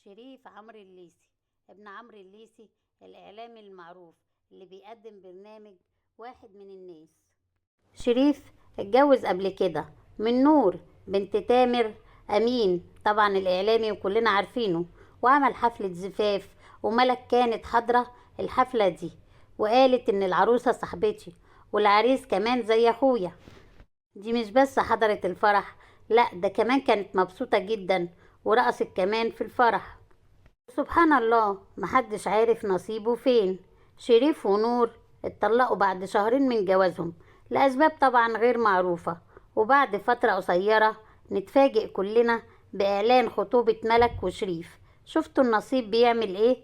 شريف عمرو الليثي ابن عمرو الليثي الإعلامي المعروف اللي بيقدم برنامج واحد من الناس. شريف اتجوز قبل كده من نور بنت تامر أمين، طبعا الإعلامي وكلنا عارفينه، وعمل حفلة زفاف، وملك كانت حاضرة الحفلة دي وقالت إن العروسة صاحبتي والعريس كمان زي أخويا. دي مش بس حضرت الفرح، لا ده كمان كانت مبسوطة جدا ورقصت كمان في الفرح. سبحان الله، محدش عارف نصيبه فين. شريف ونور اتطلقوا بعد شهرين من جوازهم لأسباب طبعا غير معروفة، وبعد فترة قصيرة نتفاجئ كلنا بإعلان خطوبة ملك وشريف. شفتوا النصيب بيعمل ايه؟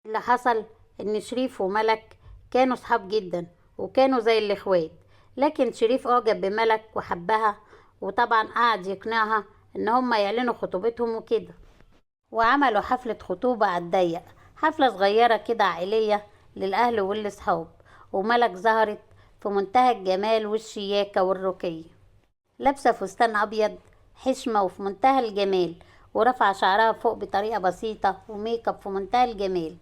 اللي حصل ان شريف وملك كانوا صحاب جدا وكانوا زي الاخوات، لكن شريف اعجب بملك وحبها، وطبعا قعد يقنعها ان هما يعلنوا خطوبتهم وكده، وعملوا حفلة خطوبة على الضيق، حفلة صغيرة كده عائلية للأهل والأصحاب. وملك ظهرت في منتهى الجمال والشياكة والرقي، لابسة فستان أبيض حشمة وفي منتهى الجمال، ورفع شعرها فوق بطريقة بسيطة وميك اب في منتهى الجمال.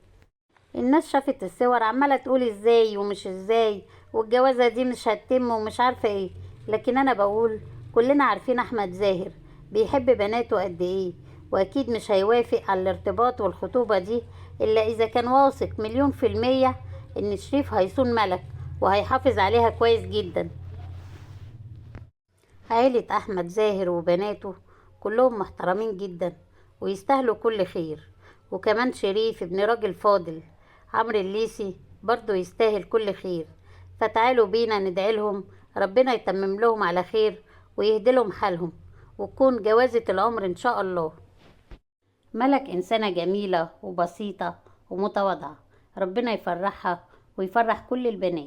الناس شافت الصور عمالة تقول ازاي ومش ازاي، والجوازة دي مش هتتم ومش عارفة ايه، لكن انا بقول كلنا عارفين احمد زاهر بيحب بناته قد ايه، واكيد مش هيوافق على الارتباط والخطوبة دي الا اذا كان واثق 1,000,000% ان شريف هيصون ملك وهيحافظ عليها كويس جدا. عيلة احمد زاهر وبناته كلهم محترمين جدا ويستاهلوا كل خير، وكمان شريف ابن راجل فاضل عمرو الليثي برضو يستاهل كل خير. فتعالوا بينا ندعي لهم ربنا يتمم لهم على خير ويهدي لهم حالهم، وتكون جوازة العمر ان شاء الله. ملك انسانة جميلة وبسيطة ومتواضعة، ربنا يفرحها ويفرح كل البنات.